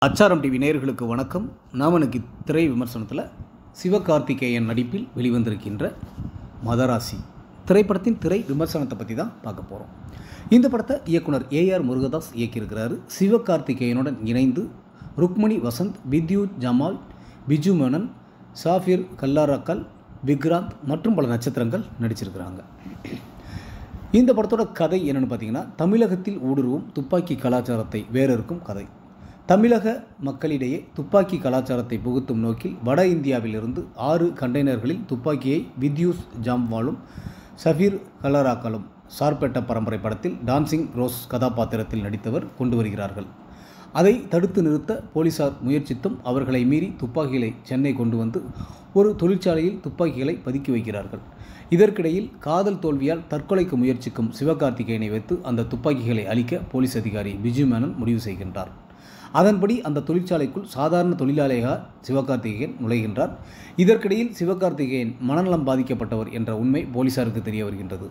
அச்சாரம் டிவி நேயர்களுக்கு வணக்கம். நாம் இன்னைக்கு திரை விமர்சனத்தில் சிவகார்த்திகேயன் நடிப்பில் வெளிவந்திருக்கின்ற மதராசி திரைப்படத்தின் திரை விமர்சனத்தை பற்றி தான் பார்க்க போகிறோம். இந்த படத்தை இயக்குனர் ஏஆர் முருகதாஸ் இயக்கியிருக்கிறாரு. சிவகார்த்திகேயனுடன் இணைந்து ருக்மணி வசந்த், வித்யுத் ஜமால், பிஜு மேனன், சாஃபிர் கல்லாரக்கல், விக்ராந்த் மற்றும் பல நட்சத்திரங்கள் நடிச்சிருக்கிறாங்க. இந்த படத்தோட கதை என்னென்னு பார்த்தீங்கன்னா, தமிழகத்தில் ஊடுருவும் துப்பாக்கி கலாச்சாரத்தை வேறறுக்கும் கதை. தமிழக மக்களிடையே துப்பாக்கி கலாச்சாரத்தை புகுத்தும் நோக்கில் வட இந்தியாவிலிருந்து 6 கண்டெய்னர்களில் துப்பாக்கியை வித்யுத் ஜாம்வாலும் சஃபீர் கல்லராக்கலும் சார்பேட்ட பரம்பரை படத்தில் டான்சிங் ரோஸ் கதாபாத்திரத்தில் நடித்தவர் கொண்டு வருகிறார்கள். அதை தடுத்து நிறுத்த போலீசார் முயற்சித்தும் அவர்களை மீறி துப்பாக்கிகளை சென்னை கொண்டு வந்து ஒரு தொழிற்சாலையில் துப்பாக்கிகளை பதுக்கி வைக்கிறார்கள். இதற்கிடையில் காதல் தோல்வியால் தற்கொலைக்கு முயற்சிக்கும் சிவகார்த்திகேயனை வைத்து அந்த துப்பாக்கிகளை அழிக்க போலீஸ் அதிகாரி பிஜு மேனன் முடிவு செய்கின்றார். அதன்படி அந்த தொழிற்சாலைக்குள் சாதாரண தொழிலாளியாக சிவகார்த்திகேயன் நுழைகின்றார். இதற்கிடையில் சிவகார்த்திகேயன் மனநலம் பாதிக்கப்பட்டவர் என்ற உண்மை போலீசாருக்கு தெரிய வருகின்றது.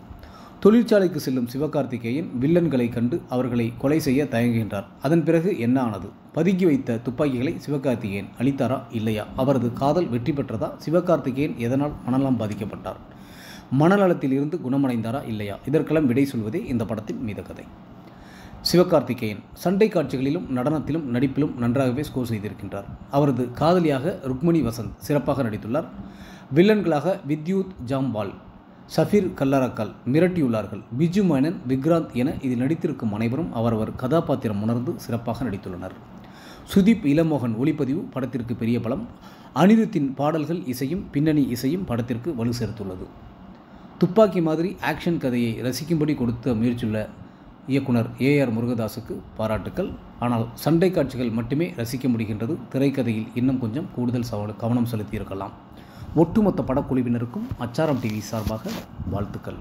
தொழிற்சாலைக்கு செல்லும் சிவகார்த்திகேயன் வில்லன்களை கண்டு அவர்களை கொலை செய்ய தயங்குகின்றார். அதன் பிறகு என்ன ஆனது? பதுக்கி வைத்த துப்பாக்கிகளை சிவகார்த்திகேயன் அளித்தாரா இல்லையா? அவரது காதல் வெற்றி பெற்றதா? சிவகார்த்திகேயன் எதனால் மனநலம் பாதிக்கப்பட்டார்? மனநலத்தில் இருந்து குணமடைந்தாரா இல்லையா? இதற்கெல்லாம் விடை சொல்வதே இந்த படத்தின் மீத கதை. சிவகார்த்திகேயன் சண்டை காட்சிகளிலும் நடனத்திலும் நடிப்பிலும் நன்றாகவே ஸ்கோர் செய்திருக்கின்றார். அவரது காதலியாக ருக்மணி வசந்த் சிறப்பாக நடித்துள்ளார். வில்லன்களாக வித்யுத் ஜாம்வால், சஃபீர் கல்லராக்கல் மிரட்டியுள்ளார்கள். பிஜு மேனன், விக்ராந்த் என இதில் நடித்திருக்கும் அனைவரும் அவரவர் கதாபாத்திரம் உணர்ந்து சிறப்பாக நடித்துள்ளனர். சுதீப் இளமோகன் ஒளிப்பதிவு படத்திற்கு பெரிய பலம். அனிருத்தின் பாடல்கள், இசையும் பின்னணி இசையும் படத்திற்கு வலு சேர்த்துள்ளது. துப்பாக்கி மாதிரி ஆக்ஷன் கதையை ரசிக்கும்படி கொடுத்த முயற்சியுள்ள இயக்குனர் ஏஆர் முருகதாஸுக்கு பாராட்டுக்கள். ஆனால் சண்டை காட்சிகள் மட்டுமே ரசிக்க முடிகின்றது. திரைக்கதையில் இன்னும் கொஞ்சம் கூடுதல் கவனம் செலுத்தியிருக்கலாம். ஒட்டுமொத்த படக்குழுவினருக்கும் அச்சாரம் டிவி சார்பாக வாழ்த்துக்கள்.